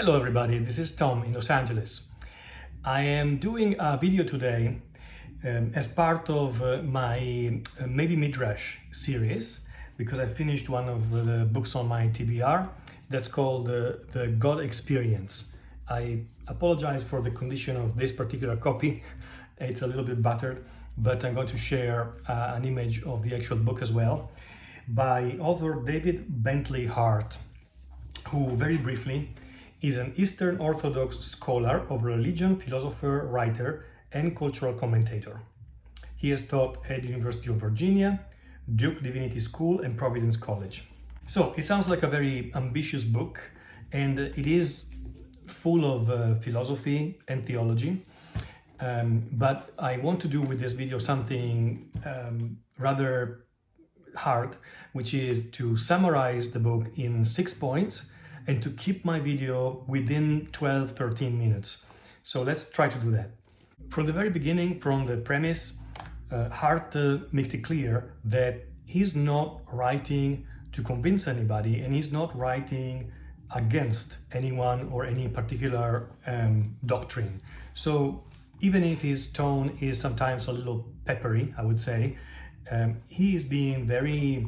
Hello everybody, this is Tom in Los Angeles. I am doing a video today as part of my Maybe Midrash series, because I finished one of the books on my TBR that's called The God Experience. I apologize for the condition of this particular copy. It's a little bit battered, but I'm going to share an image of the actual book as well by author David Bentley Hart, who very briefly is an Eastern Orthodox scholar of religion, philosopher, writer, and cultural commentator. He has taught at the University of Virginia, Duke Divinity School, and Providence College. So it sounds like a very ambitious book, and it is full of philosophy and theology. But I want to do with this video something rather hard, which is to summarize the book in 6 points and to keep my video within 12-13 minutes. So let's try to do that. From the very beginning, from the premise, Hart makes it clear that he's not writing to convince anybody, and he's not writing against anyone or any particular doctrine. So even if his tone is sometimes a little peppery, I would say, he is being very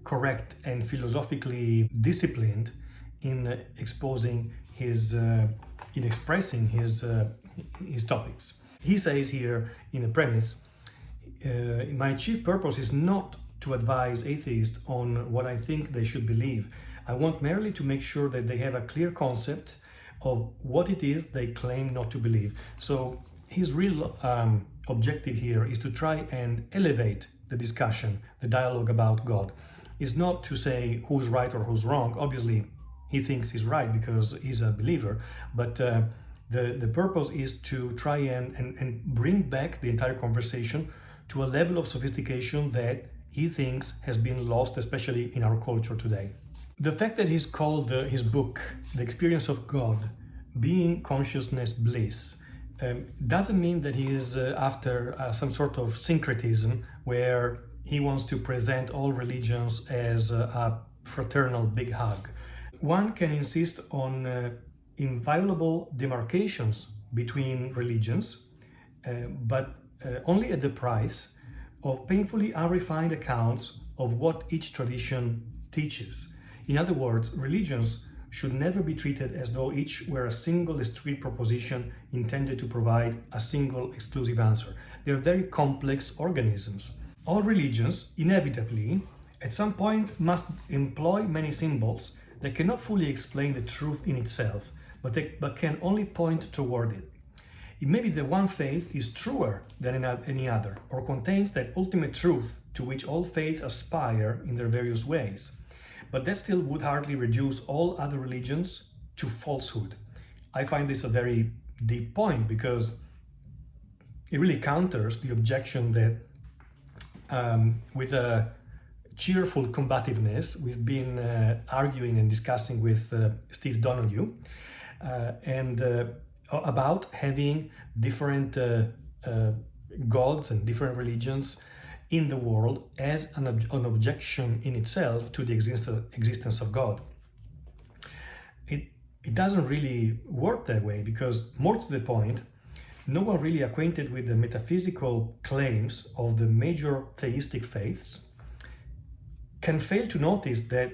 correct and philosophically disciplined in exposing his, in expressing his topics. He says here in the premise, my chief purpose is not to advise atheists on what I think they should believe. I want merely to make sure that they have a clear concept of what it is they claim not to believe. So his real objective here is to try and elevate the discussion, the dialogue about God. Is not to say who's right or who's wrong. Obviously, he thinks he's right because he's a believer, but the purpose is to try and bring back the entire conversation to a level of sophistication that he thinks has been lost, especially in our culture today. The fact that he's called his book, The Experience of God, Being Consciousness Bliss, doesn't mean that he is after some sort of syncretism where he wants to present all religions as a fraternal big hug. One can insist on inviolable demarcations between religions, but only at the price of painfully unrefined accounts of what each tradition teaches. In other words, religions should never be treated as though each were a single discrete proposition intended to provide a single exclusive answer. They are very complex organisms. All religions, inevitably, at some point must employ many symbols that cannot fully explain the truth in itself, but can only point toward it. It may be that one faith is truer than any other, or contains that ultimate truth to which all faiths aspire in their various ways. But that still would hardly reduce all other religions to falsehood. I find this a very deep point because it really counters the objection that with a cheerful combativeness we've been arguing and discussing with Steve Donoghue and about having different gods and different religions in the world as an objection in itself to the existence of God. It doesn't really work that way, because more to the point, no one really acquainted with the metaphysical claims of the major theistic faiths can fail to notice that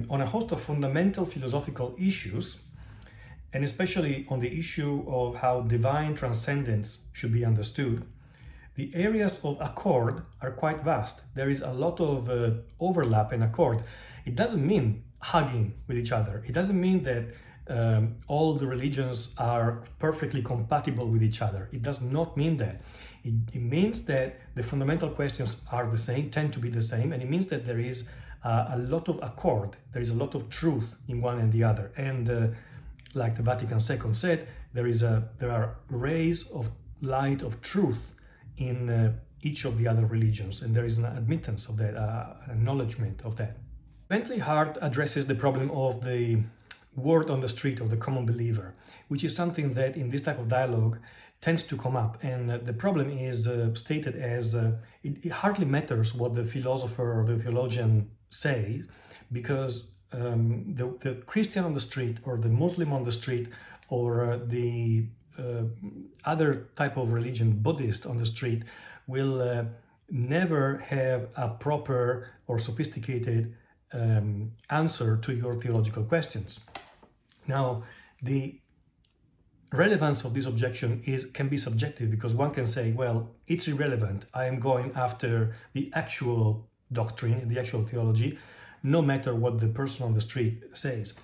on a host of fundamental philosophical issues, and especially on the issue of how divine transcendence should be understood, the areas of accord are quite vast. There is a lot of overlap and accord. It doesn't mean hugging with each other. It doesn't mean that all the religions are perfectly compatible with each other. It does not mean that. It means that the fundamental questions are the same, tend to be the same, and it means that there is a lot of accord. There is a lot of truth in one and the other. And like the Vatican II said, there are rays of light of truth in each of the other religions, and there is an admittance of that, an acknowledgement of that. Bentley Hart addresses the problem of the word on the street of the common believer, which is something that in this type of dialogue tends to come up, and the problem is stated as it hardly matters what the philosopher or the theologian say, because the Christian on the street or the Muslim on the street or the other type of religion, Buddhist on the street, will never have a proper or sophisticated answer to your theological questions. Now, the relevance of this objection can be subjective, because one can say, well, it's irrelevant. I am going after the actual doctrine, the actual theology, no matter what the person on the street says.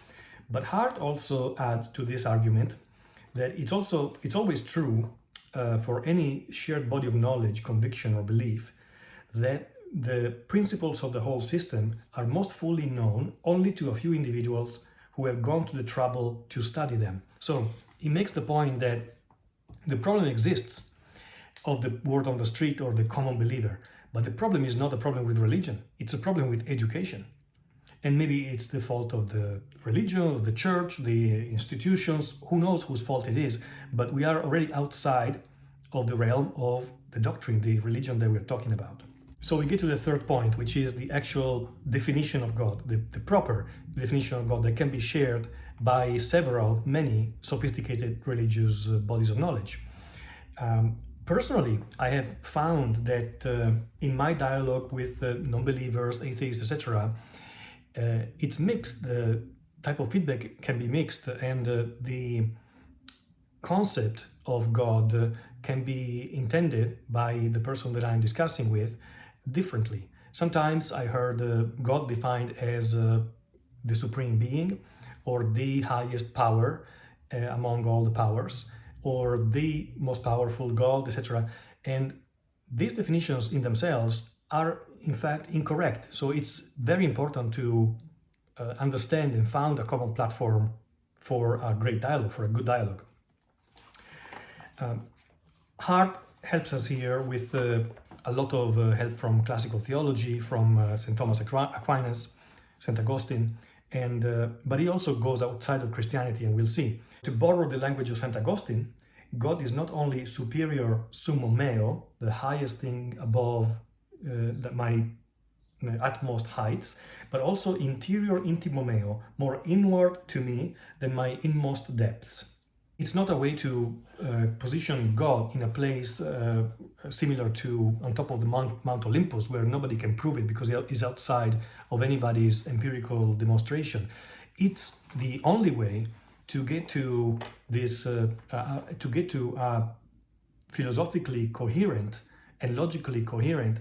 But Hart also adds to this argument that it's always true for any shared body of knowledge, conviction, or belief, that the principles of the whole system are most fully known only to a few individuals who have gone to the trouble to study them. So he makes the point that the problem exists of the word on the street or the common believer, but the problem is not a problem with religion, it's a problem with education. And maybe it's the fault of the religion, of the church, the institutions, who knows whose fault it is, but we are already outside of the realm of the doctrine, the religion that we're talking about. So we get to the third point, which is the actual definition of God, the proper definition of God that can be shared by many sophisticated religious bodies of knowledge. Personally, I have found that in my dialogue with non-believers, atheists, etc., it's mixed. The type of feedback can be mixed, and the concept of God can be intended by the person that I'm discussing with differently. Sometimes I heard God defined as the supreme being, or the highest power among all the powers, or the most powerful God, etc. And these definitions in themselves are in fact incorrect. So it's very important to understand and found a common platform for a great dialogue, for a good dialogue. Hart helps us here with a lot of help from classical theology, from St. Thomas Aquinas, St. Augustine, and but he also goes outside of Christianity, and we'll see. To borrow the language of St. Augustine, God is not only superior summum meo, the highest thing above my utmost heights, but also interior intimo meo, more inward to me than my inmost depths. It's not a way to position God in a place similar to on top of the Mount Olympus, where nobody can prove it because it is outside of anybody's empirical demonstration. It's the only way to get to this, to get to a philosophically coherent and logically coherent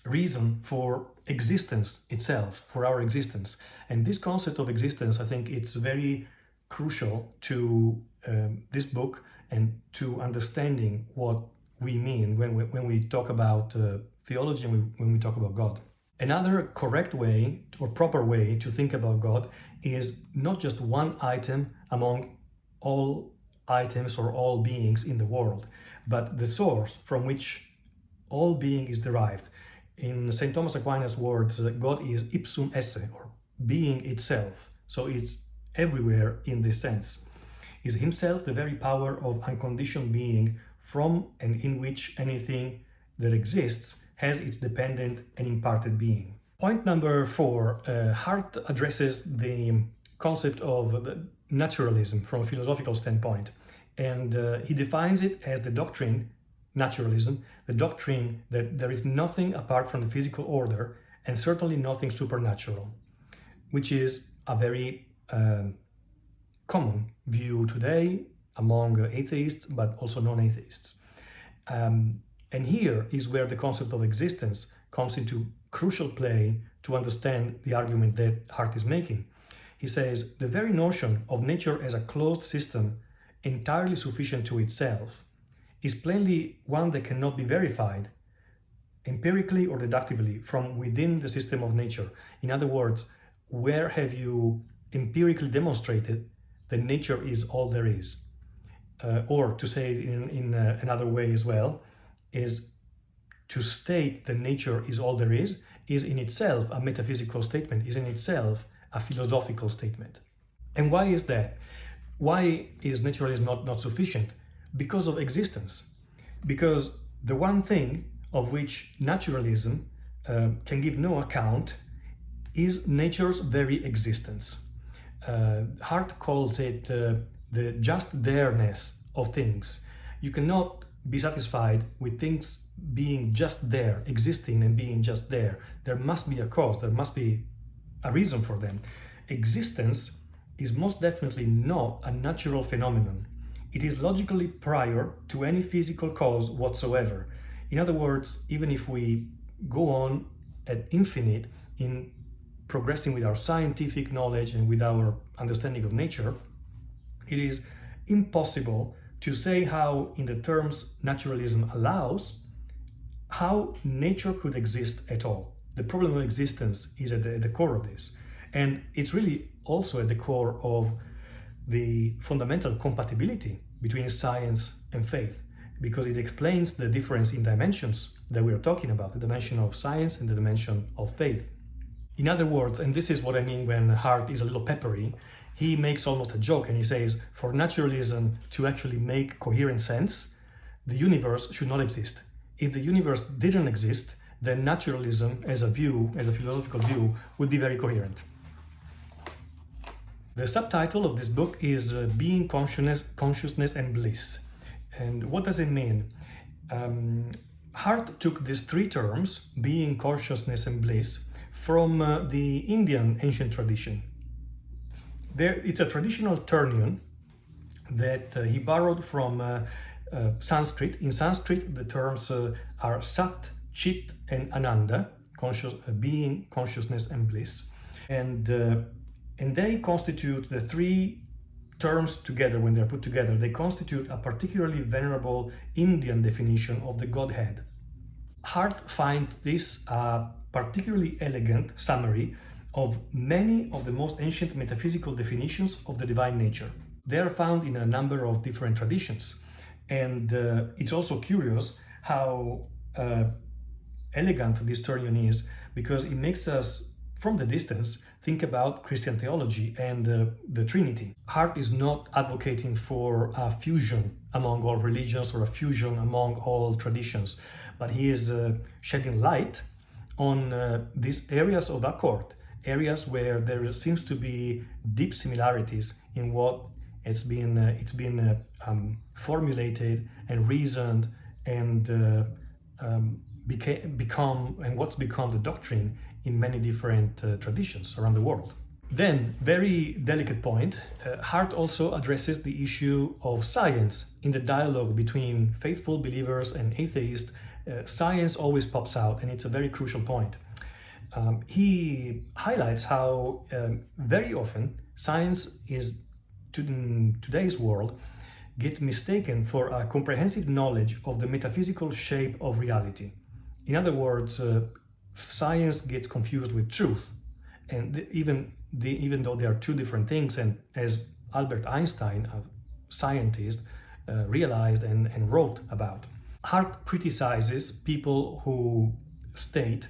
reason for existence itself, for our existence. And this concept of existence, I think it's very crucial to this book and to understanding what we mean when we talk about theology and when we talk about God. Another correct way or proper way to think about God is not just one item among all items or all beings in the world, but the source from which all being is derived. In St. Thomas Aquinas' words, God is ipsum esse, or being itself. So it's everywhere in this sense. Is himself the very power of unconditioned being, from and in which anything that exists has its dependent and imparted being. Point number 4, Hart addresses the concept of naturalism from a philosophical standpoint, and he defines it as the doctrine, naturalism, the doctrine that there is nothing apart from the physical order and certainly nothing supernatural, which is a very common view today among atheists, but also non-atheists. And here is where the concept of existence comes into crucial play to understand the argument that Hart is making. He says, the very notion of nature as a closed system entirely sufficient to itself is plainly one that cannot be verified empirically or deductively from within the system of nature. In other words, where have you empirically demonstrated that nature is all there is? Or to say it in another way as well, is to state that nature is all there is in itself a metaphysical statement, is in itself a philosophical statement. And why is that? Why is naturalism not sufficient? Because of existence. Because the one thing of which naturalism can give no account is nature's very existence. Hart calls it the just there-ness of things. You cannot be satisfied with things being just there, existing and being just there. There must be a cause, there must be a reason for them. Existence is most definitely not a natural phenomenon. It is logically prior to any physical cause whatsoever. In other words, even if we go on at infinite in progressing with our scientific knowledge and with our understanding of nature, it is impossible to say how, in the terms naturalism allows, how nature could exist at all. The problem of existence is at the core of this. And it's really also at the core of the fundamental compatibility between science and faith, because it explains the difference in dimensions that we are talking about, the dimension of science and the dimension of faith. In other words, and this is what I mean when Hart is a little peppery, he makes almost a joke and he says, for naturalism to actually make coherent sense, the universe should not exist. If the universe didn't exist, then naturalism as a view, as a philosophical view, would be very coherent. The subtitle of this book is Being, Consciousness and Bliss. And what does it mean? Hart took these three terms, being, consciousness and bliss, from the Indian ancient tradition. It's a traditional turnion that he borrowed from Sanskrit. In Sanskrit, the terms are Sat, Chit, and Ananda, being, consciousness, and bliss. And they constitute the three terms together, when they're put together, they constitute a particularly venerable Indian definition of the Godhead. Hart finds this a particularly elegant summary of many of the most ancient metaphysical definitions of the divine nature. They are found in a number of different traditions. And it's also curious how elegant this turnion is, because it makes us, from the distance, think about Christian theology and the Trinity. Hart is not advocating for a fusion among all religions or a fusion among all traditions, but he is shedding light on these areas of accord, areas where there seems to be deep similarities in what it's been formulated and reasoned and what's become the doctrine in many different traditions around the world. Then, very delicate point, Hart also addresses the issue of science in the dialogue between faithful believers and atheists. Science always pops out, and it's a very crucial point. He highlights how very often science is, in today's world, gets mistaken for a comprehensive knowledge of the metaphysical shape of reality. In other words, science gets confused with truth, and even though they are two different things, and as Albert Einstein, a scientist, realized and wrote about. Hart criticizes people who state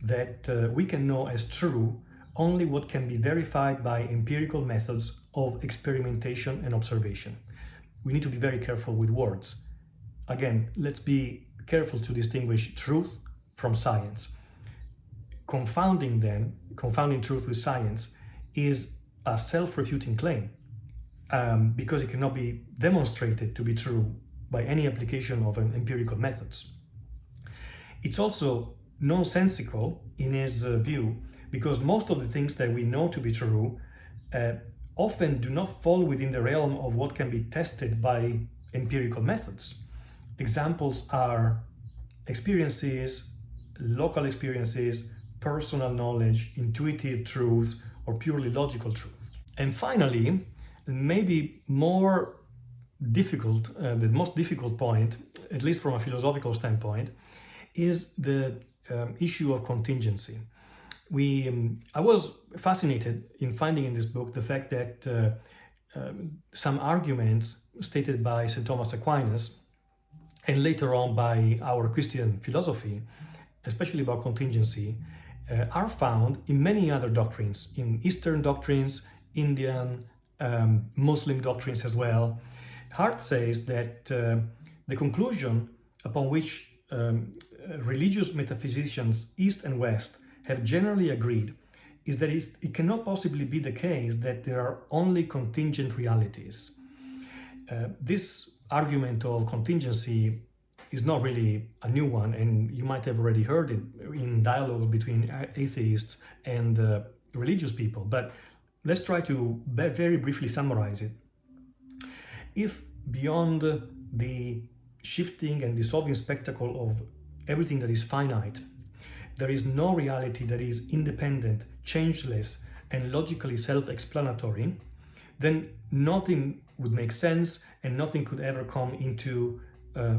that we can know as true only what can be verified by empirical methods of experimentation and observation. We need to be very careful with words. Again, let's be careful to distinguish truth from science. Confounding truth with science is a self-refuting claim because it cannot be demonstrated to be true by any application of empirical methods. It's also nonsensical in his view, because most of the things that we know to be true often do not fall within the realm of what can be tested by empirical methods. Examples are experiences, local experiences, personal knowledge, intuitive truths, or purely logical truths. And finally, maybe more difficult, the most difficult point, at least from a philosophical standpoint, is the issue of contingency. I was fascinated in finding in this book the fact that some arguments stated by St. Thomas Aquinas and later on by our Christian philosophy, especially about contingency, are found in many other doctrines, in Eastern doctrines, Indian, Muslim doctrines as well. Hart says that the conclusion upon which religious metaphysicians, East and West, have generally agreed is that it cannot possibly be the case that there are only contingent realities. This argument of contingency is not really a new one, and you might have already heard it in dialogue between atheists and religious people, but let's try to very briefly summarize it. If beyond the shifting and dissolving spectacle of everything that is finite, there is no reality that is independent, changeless, and logically self-explanatory, then nothing would make sense and nothing could ever come into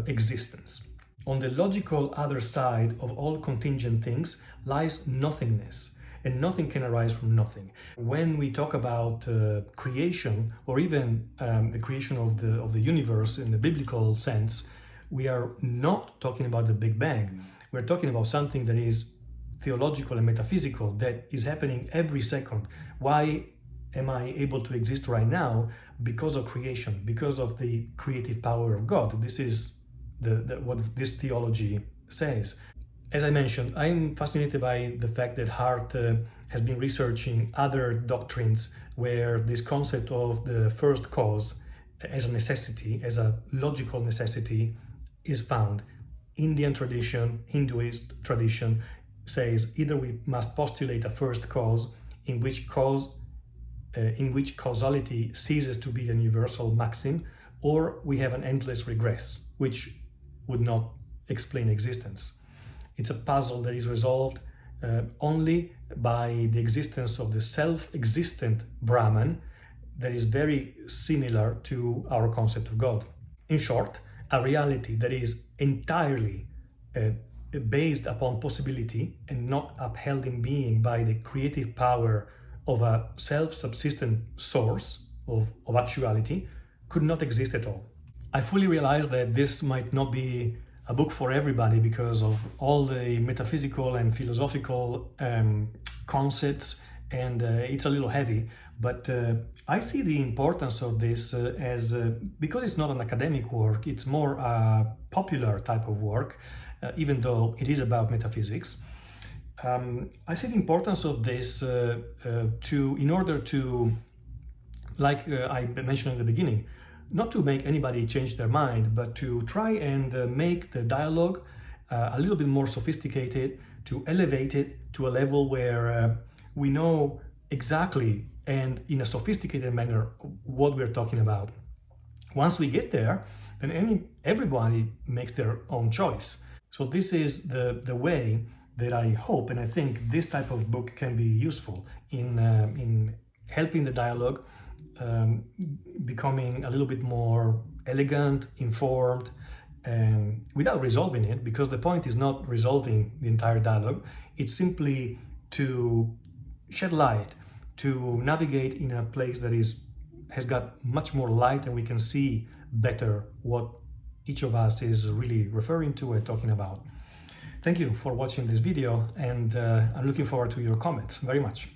existence. On the logical other side of all contingent things lies nothingness, and nothing can arise from nothing. When we talk about creation, or even the creation of the universe in the biblical sense, we are not talking about the Big Bang. We're talking about something that is theological and metaphysical, that is happening every second. Why am I able to exist right now? Because of creation, because of the creative power of God. This is what this theology says. As I mentioned, I'm fascinated by the fact that Hart has been researching other doctrines where this concept of the first cause as a necessity, as a logical necessity, is found. Indian tradition, Hinduist tradition says either we must postulate a first cause in which causality ceases to be a universal maxim, or we have an endless regress, which would not explain existence. It's a puzzle that is resolved only by the existence of the self-existent Brahman that is very similar to our concept of God. In short, a reality that is entirely based upon possibility and not upheld in being by the creative power of a self-subsistent source of actuality could not exist at all. I fully realize that this might not be a book for everybody because of all the metaphysical and philosophical concepts, and it's a little heavy, but I see the importance of this as because it's not an academic work, it's more a popular type of work, even though it is about metaphysics. I see the importance of this in order to, like I mentioned in the beginning, not to make anybody change their mind, but to try and make the dialogue a little bit more sophisticated, to elevate it to a level where we know exactly and in a sophisticated manner what we're talking about. Once we get there, then everybody makes their own choice. So this is the way that I hope, and I think this type of book can be useful in helping the dialogue becoming a little bit more elegant, informed, without resolving it, because the point is not resolving the entire dialogue. It's simply to shed light, to navigate in a place that has got much more light, and we can see better what each of us is really referring to and talking about. Thank you for watching this video, and I'm looking forward to your comments very much.